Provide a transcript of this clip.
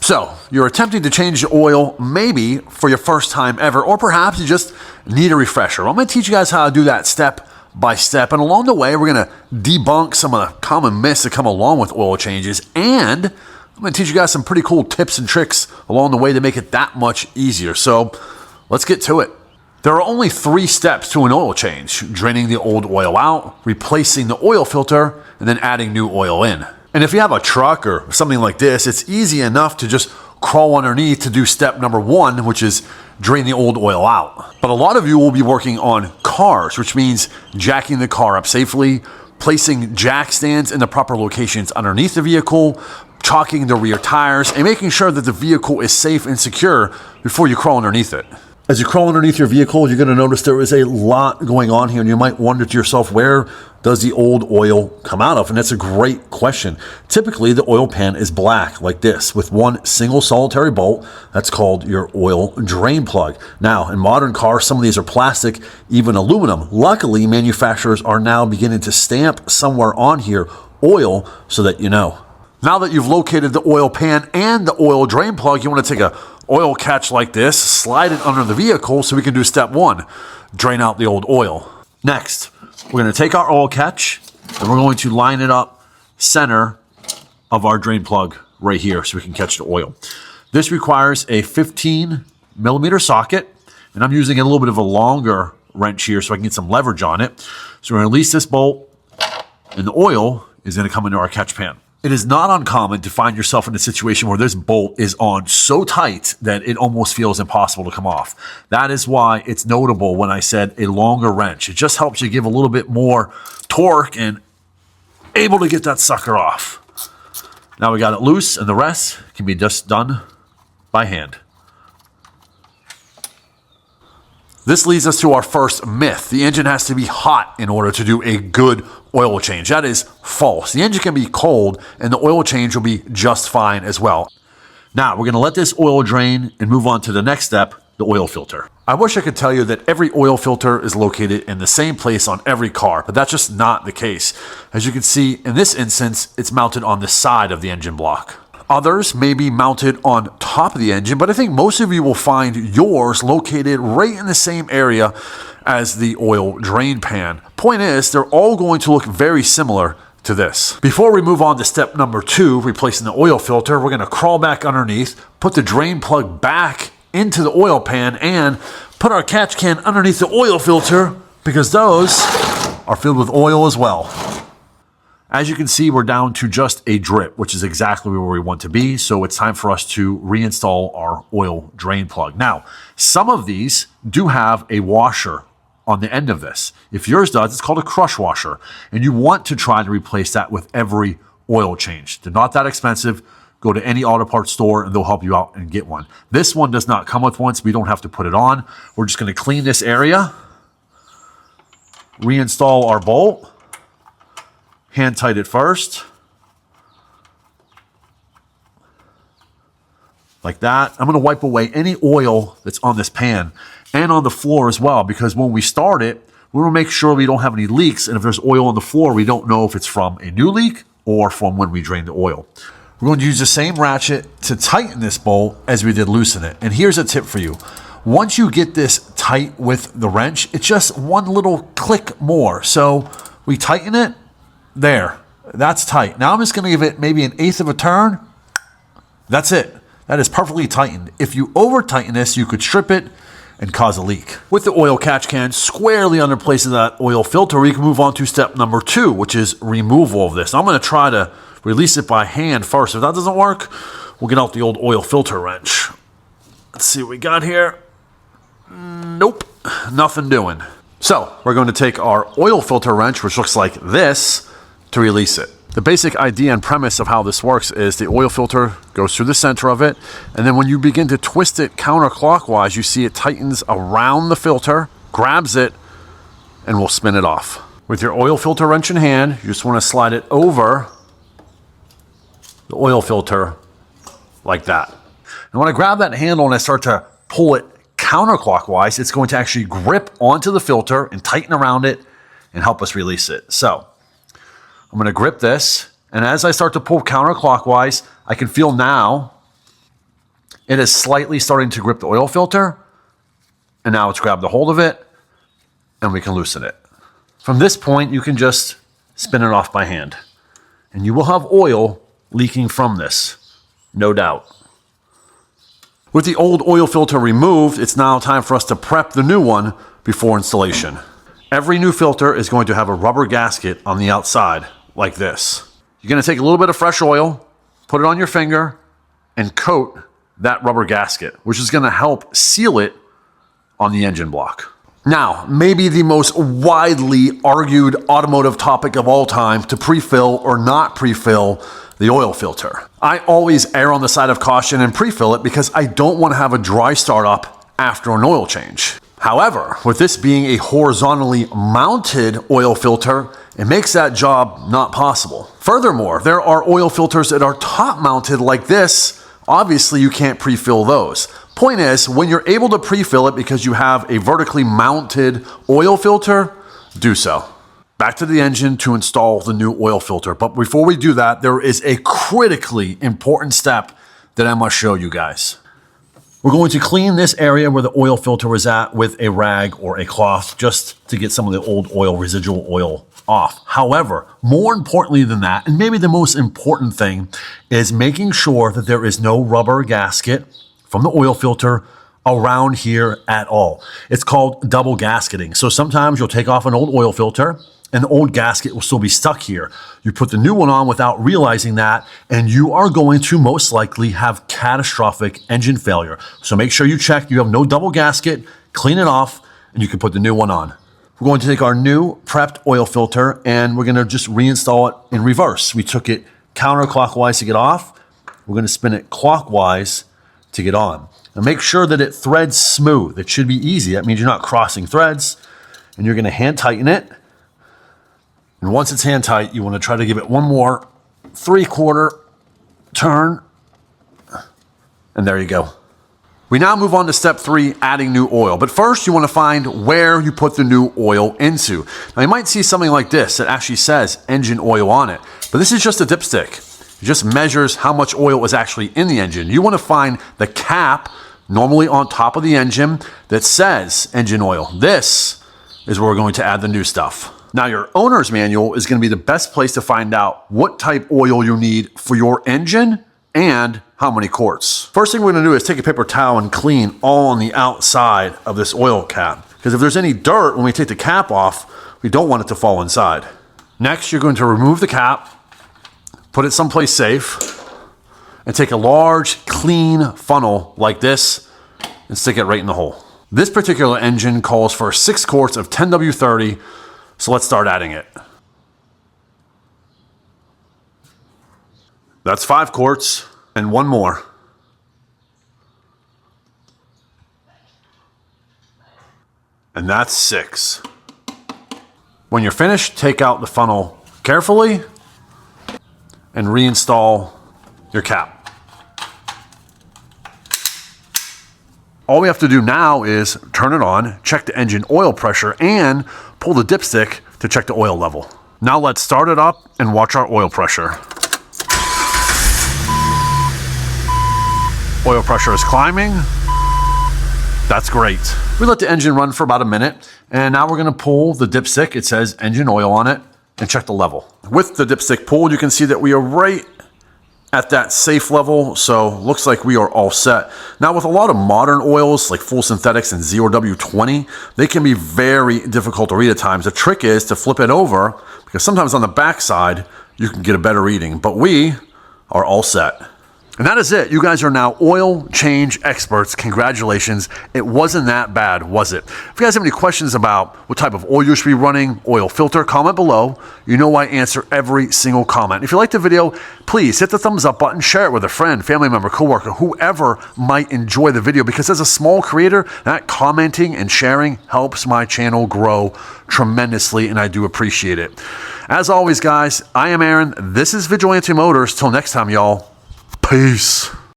So, you're attempting to change the oil maybe for your first time ever, or perhaps you just need a refresher. I'm going to teach you guys how to do that step by step, and along the way, we're going to debunk some of the common myths that come along with oil changes, and I'm going to teach you guys some pretty cool tips and tricks along the way to make it that much easier. So, let's get to it. There are only 3 steps to an oil change: draining the old oil out, replacing the oil filter, and then adding new oil in. And if you have a truck or something like this, it's easy enough to just crawl underneath to do step number 1, which is drain the old oil out. But a lot of you will be working on cars, which means jacking the car up safely, placing jack stands in the proper locations underneath the vehicle, chalking the rear tires, and making sure that the vehicle is safe and secure before you crawl underneath it. As you crawl underneath your vehicle, you're going to notice there is a lot going on here, and you might wonder to yourself, where does the old oil come out of? And that's a great question. Typically, the oil pan is black like this with one single solitary bolt. That's called your oil drain plug. Now, in modern cars, some of these are plastic, even aluminum. Luckily, manufacturers are now beginning to stamp somewhere on here oil so that you know. Now that you've located the oil pan and the oil drain plug, you want to take a oil catch like this, slide it under the vehicle so we can do step 1, drain out the old oil. Next, we're going to take our oil catch and we're going to line it up center of our drain plug right here so we can catch the oil. This requires a 15 millimeter socket, and I'm using a little bit of a longer wrench here so I can get some leverage on it. So we're going to release this bolt, and the oil is going to come into our catch pan. It is not uncommon to find yourself in a situation where this bolt is on so tight that it almost feels impossible to come off. That is why it's notable when I said a longer wrench. It just helps you give a little bit more torque and able to get that sucker off. Now we got it loose, and the rest can be just done by hand. This leads us to our first myth. The engine has to be hot in order to do a good oil change. That is false. The engine can be cold and the oil change will be just fine as well. Now, we're going to let this oil drain and move on to the next step, the oil filter. I wish I could tell you that every oil filter is located in the same place on every car, but that's just not the case. As you can see, in this instance, it's mounted on the side of the engine block. Others may be mounted on top of the engine, but I think most of you will find yours located right in the same area as the oil drain pan. Point is, they're all going to look very similar to this. Before we move on to step number 2, replacing the oil filter, we're going to crawl back underneath, put the drain plug back into the oil pan, and put our catch can underneath the oil filter because those are filled with oil as well. As you can see, we're down to just a drip, which is exactly where we want to be. So it's time for us to reinstall our oil drain plug. Now, some of these do have a washer on the end of this. If yours does, it's called a crush washer. And you want to try to replace that with every oil change. They're not that expensive. Go to any auto parts store and they'll help you out and get one. This one does not come with one, so we don't have to put it on. We're just going to clean this area, reinstall our bolt. Hand tight it first, like that. I'm going to wipe away any oil that's on this pan and on the floor as well, because when we start it, we want to make sure we don't have any leaks. And if there's oil on the floor, we don't know if it's from a new leak or from when we drained the oil. We're going to use the same ratchet to tighten this bolt as we did loosen it. And here's a tip for you. Once you get this tight with the wrench, it's just one little click more. So we tighten it. There, that's tight. Now I'm just going to give it maybe 1/8 of a turn. That's it. That is perfectly tightened. If you over tighten this, you could strip it and cause a leak. With the oil catch can squarely under place of that oil filter, we can move on to step number 2, which is removal of this. I'm going to try to release it by hand first. If that doesn't work, we'll get out the old oil filter wrench. Let's see what we got here. Nope, nothing doing. So we're going to take our oil filter wrench, which looks like this, to release it. The basic idea and premise of how this works is the oil filter goes through the center of it, and then when you begin to twist it counterclockwise, you see it tightens around the filter, grabs it, and will spin it off. With your oil filter wrench in hand, you just want to slide it over the oil filter like that. And when I grab that handle and I start to pull it counterclockwise, it's going to actually grip onto the filter and tighten around it and help us release it. So I'm going to grip this, and as I start to pull counterclockwise, I can feel now It is slightly starting to grip the oil filter, and now it's grabbed a hold of it, and we can loosen it. From this point, you can just spin it off by hand, and you will have oil leaking from this, no doubt. With the old oil filter removed, it's now time for us to prep the new one before installation. Every new filter is going to have a rubber gasket on the outside, like this. You're going to take a little bit of fresh oil, put it on your finger, and coat that rubber gasket, which is going to help seal it on the engine block. Now, maybe the most widely argued automotive topic of all time, to pre-fill or not pre-fill the oil filter. I always err on the side of caution and pre-fill it because I don't want to have a dry startup after an oil change. However, with this being a horizontally mounted oil filter, it makes that job not possible. Furthermore, there are oil filters that are top mounted like this. Obviously, you can't pre-fill those. Point is, when you're able to pre-fill it because you have a vertically mounted oil filter, do so. Back to the engine to install the new oil filter. But before we do that, there is a critically important step that I must show you guys. We're going to clean this area where the oil filter was at with a rag or a cloth just to get some of the old oil, residual oil off. However, more importantly than that, and maybe the most important thing, is making sure that there is no rubber gasket from the oil filter around here at all. It's called double gasketing. So sometimes you'll take off an old oil filter and the old gasket will still be stuck here. You put the new one on without realizing that, and you are going to most likely have catastrophic engine failure. So make sure you check you have no double gasket, clean it off, and you can put the new one on. We're going to take our new prepped oil filter and we're gonna just reinstall it in reverse. We took it counterclockwise to get off. We're gonna spin it clockwise to get on. Now make sure that it threads smooth. It should be easy. That means you're not crossing threads, and you're gonna hand tighten it. And once it's hand tight, you want to try to give it one more 3/4 turn. And there you go. We now move on to step 3, adding new oil. But first, you want to find where you put the new oil into. Now, you might see something like this that actually says engine oil on it. But this is just a dipstick. It just measures how much oil is actually in the engine. You want to find the cap, normally on top of the engine, that says engine oil. This is where we're going to add the new stuff. Now, your owner's manual is going to be the best place to find out what type oil you need for your engine and how many quarts. First thing we're going to do is take a paper towel and clean all on the outside of this oil cap. Because if there's any dirt when we take the cap off, we don't want it to fall inside. Next, you're going to remove the cap, put it someplace safe, and take a large, clean funnel like this and stick it right in the hole. This particular engine calls for 6 quarts of 10W30. So let's start adding it. That's 5 quarts and 1 more. And that's 6. When you're finished, take out the funnel carefully and reinstall your cap. All we have to do now is turn it on, check the engine oil pressure, and pull the dipstick to check the oil level. Now let's start it up and watch our oil pressure. Oil pressure is climbing. That's great. We let the engine run for about a minute, and now we're gonna pull the dipstick. It says engine oil on it, and check the level. With the dipstick pulled, you can see that we are right at that safe level, so looks like we are all set. Now, with a lot of modern oils like full synthetics and 0W20, they can be very difficult to read at times. The trick is to flip it over, because sometimes on the back side you can get a better reading, but we are all set. And that is it. You guys are now oil change experts. Congratulations. It wasn't that bad, was it? If you guys have any questions about what type of oil you should be running, oil filter, comment below. You know I answer every single comment. If you liked the video, please hit the thumbs up button, share it with a friend, family member, coworker, whoever might enjoy the video, because as a small creator, that commenting and sharing helps my channel grow tremendously, and I do appreciate it. As always, guys, I am Aaron. This is Vigilante Motors. Till next time, y'all. Peace.